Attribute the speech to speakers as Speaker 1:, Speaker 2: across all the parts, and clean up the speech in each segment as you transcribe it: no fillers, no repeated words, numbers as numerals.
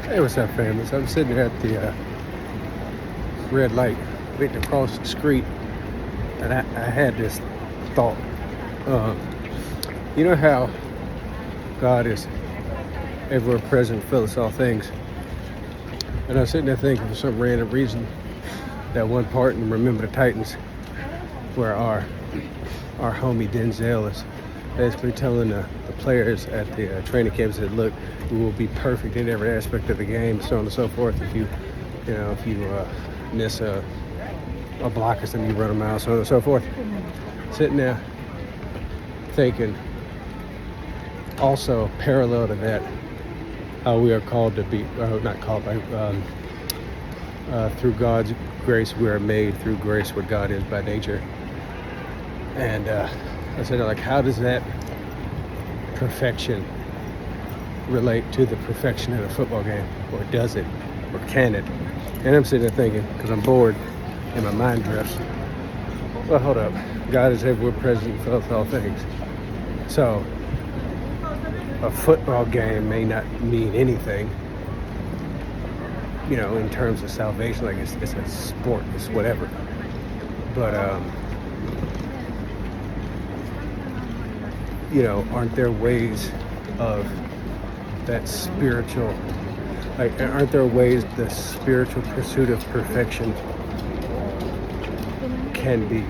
Speaker 1: Hey, what's up, family? So I'm sitting at the red light, waiting to cross the street, and I had this thought. Um, you know how God is everywhere present, fills all things. And I was sitting there thinking, for some random reason, that one part in Remember the Titans, where our homie Denzel is basically telling the players at the training camp, said, "Look, we will be perfect in every aspect of the game, so on and so forth. If you miss a block or something, you run a mile, so on and so forth." Sitting there thinking, also parallel to that, how we are called to be, not called by, through God's grace we are made, through grace what God is by nature. And I said, like, how does that perfection relate to the perfection in a football game? Or does it? Or can it? And I'm sitting there thinking, because I'm bored and my mind drifts, well, hold up. God is everywhere present and fills all things. So a football game may not mean anything, in terms of salvation, like it's a sport, it's whatever. But aren't there ways of that spiritual, like, aren't there ways the spiritual pursuit of perfection can be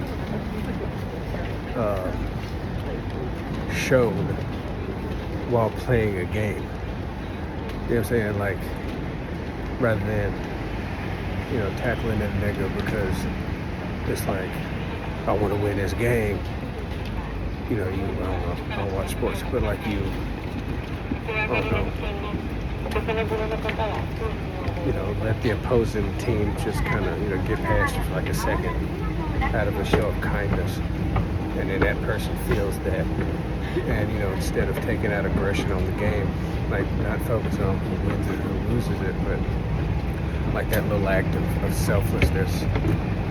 Speaker 1: shown while playing a game? You know what I'm saying? Like, rather than, tackling that nigga because it's like, I want to win this game. I don't watch sports, but like let the opposing team just kind of, get past you for like a second out of a show of kindness. And then that person feels that. And, instead of taking out aggression on the game, like not focusing on who wins it, who loses it, but like that little act of selflessness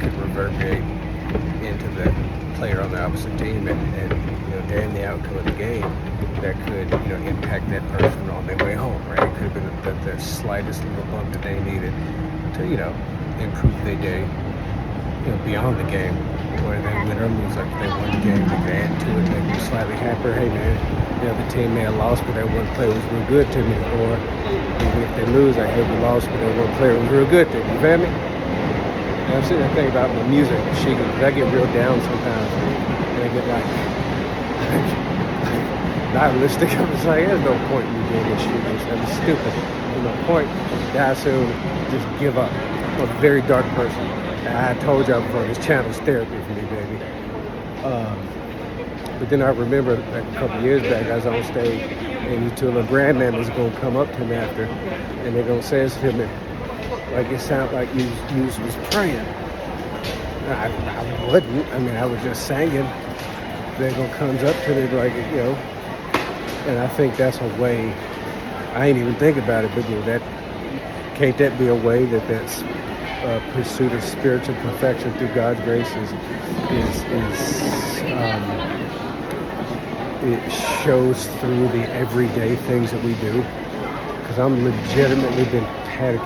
Speaker 1: could reverberate into the player on the opposite team and during the outcome of the game that could, impact that person on their way home, right? It could have been the slightest little bump that they needed to, improve their day, beyond the game. Whether they win or lose, like if they won the game, they could add to it, make me slightly happier. Hey man, the team may have lost, but that one player was real good to me. Or even if they lose, I hate we lost, but that one player was real good to me. You feel me? And I'm sitting there thinking about my music, because I get real down sometimes, and I get like nihilistic. I'm just like, there's no point in me doing this shit. It's stupid. There's no point. Die soon. Just give up. I'm a very dark person. I told y'all before, this channel's therapy for me, baby. But then I remember like a couple years back, I was on stage, and these two little grandmammas was going to come up to me after, and they're going to say to me, like, it sounded like you was praying. I wouldn't. I mean, I was just singing. They're going to come up to me like, and I think that's a way, I ain't even think about it, but can't that be a way that's pursuit of spiritual perfection through God's grace it shows through the everyday things that we do? Because I'm legitimately been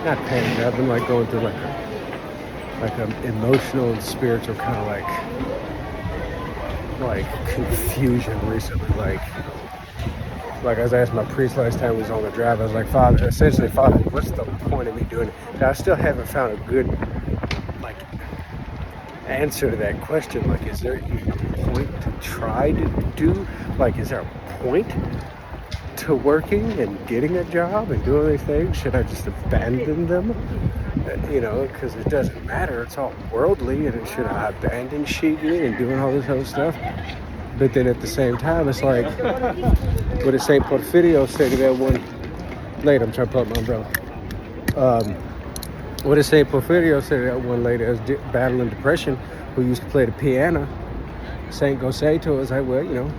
Speaker 1: not panicked, I've been like going through like an emotional and spiritual kind of like confusion recently. Like I was asking my priest last time we was on the drive, I was like, Father, what's the point of me doing it? And I still haven't found a good answer to that question. Like, is there even a point to try to do? Like, is there a point to working and getting a job and doing these things? Should I just abandon them? Because it doesn't matter. It's all worldly. And should I abandon Shigi and doing all this other stuff? But then at the same time, it's like, what did St. Porfirio say to that one lady? I'm trying to pull up my umbrella. What did St. Porfirio say to that one lady that was battling depression, who used to play the piano? Saint go say to her, like, well,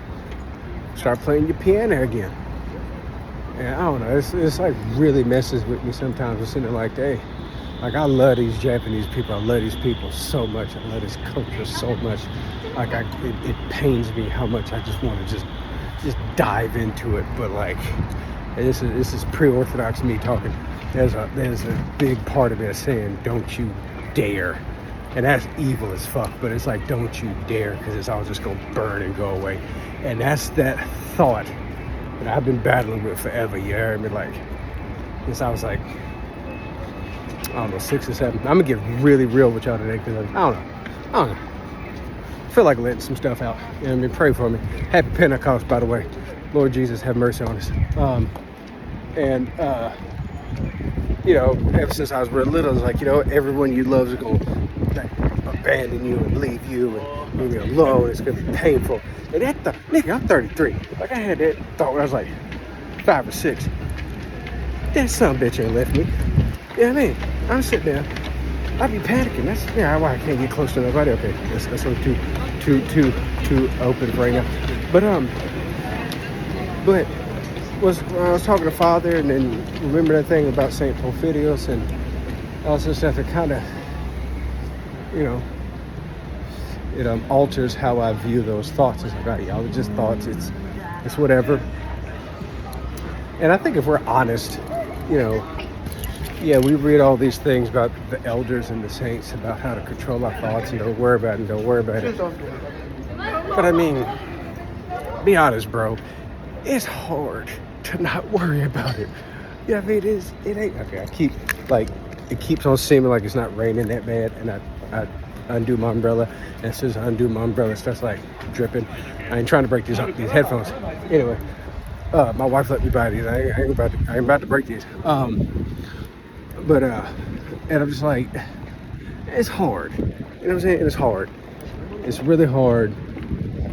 Speaker 1: start playing your piano again. And I don't know, it's like really messes with me sometimes. I'm sitting there like, hey, like, I love these Japanese people. I love these people so much. I love this culture so much. Like, it pains me how much I just want to just dive into it. But like, and this is pre-Orthodox me talking. There's a big part of it saying, "Don't you dare," and that's evil as fuck. But it's like, "Don't you dare," because it's all just gonna burn and go away. And that's that thought that I've been battling with forever. You heard me? Like, since I was like, I don't know, 6 or 7. I'm gonna get really real with y'all today because I don't know. I feel like letting some stuff out. You know what I mean? Pray for me. Happy Pentecost, by the way. Lord Jesus, have mercy on us. You know, ever since I was real little, I was like, you know, everyone you love is going to abandon you and leave you and leave you alone. It's going to be painful. And that thought, nigga, I'm 33. Like, I had that thought when I was like 5 or 6. That son of a bitch ain't left me. You know what I mean? I'm sitting there. I'd be panicking. That's why I can't get close to nobody. Okay, that's sort of too open right now. But when I was talking to Father, and then remember that thing about Saint Porphyrios and all this stuff, that kind of, you know, it alters how I view those thoughts. It's like, y'all are just thoughts. It's whatever. And I think if we're honest, you know, yeah, we read all these things about the elders and the saints about how to control our thoughts and don't worry about it and don't worry about it. But I mean, be honest, bro. It's hard to not worry about it. Yeah, I mean, it ain't. Okay, it keeps on seeming like it's not raining that bad, and I undo my umbrella, and as soon as I undo my umbrella, it starts like dripping. I ain't trying to break these headphones. Anyway, my wife let me buy these. I ain't about to break these. And I'm just like, it's hard. You know what I'm saying? It's hard. It's really hard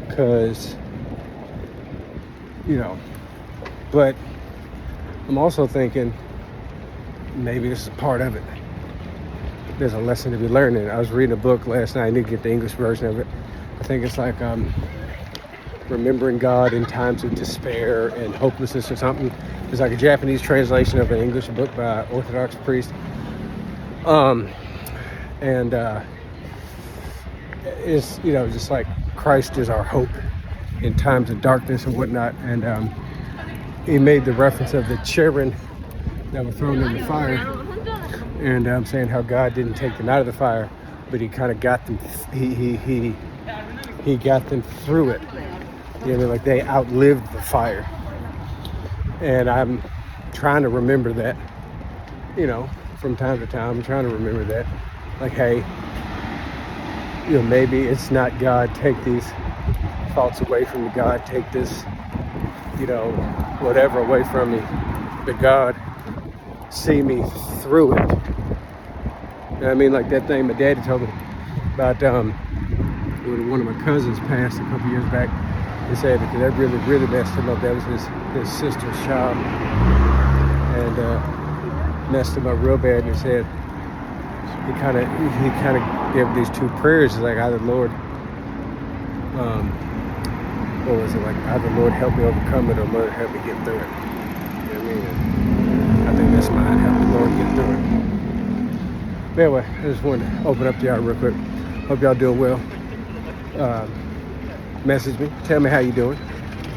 Speaker 1: because, you know, but I'm also thinking maybe this is part of it. There's a lesson to be learned. And I was reading a book last night. I need to get the English version of it. I think it's like remembering God in times of despair and hopelessness or something. It's like a Japanese translation of an English book by an Orthodox priest. It's, you know, just like Christ is our hope in times of darkness and whatnot. And he made the reference of the children that were thrown in the fire. And I'm saying how God didn't take them out of the fire, but he kind of got them, he got them through it. You know, like they outlived the fire. And I'm trying to remember that, you know, from time to time. I'm trying to remember that. Like, hey, you know, maybe it's not God, take these thoughts away from me. God, take this, you know, whatever away from me. But God, see me through it. You know what I mean? Like that thing my daddy told me about when one of my cousins passed a couple years back. He said because that really messed him up. That was his sister's child, and messed him up real bad. And he said he kind of gave these two prayers. It's like either Lord, what was it like? Either Lord help me overcome it, or Lord help me get through it. You know what I mean? And I think that's mine. Help the Lord get through it. But anyway, I just wanted to open up to y'all real quick. Hope y'all doing well. Message me, tell me how you doing.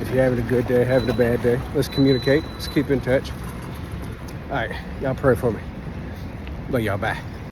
Speaker 1: If you're having a good day, having a bad day, let's communicate, let's keep in touch. All right, y'all pray for me. Love y'all, bye.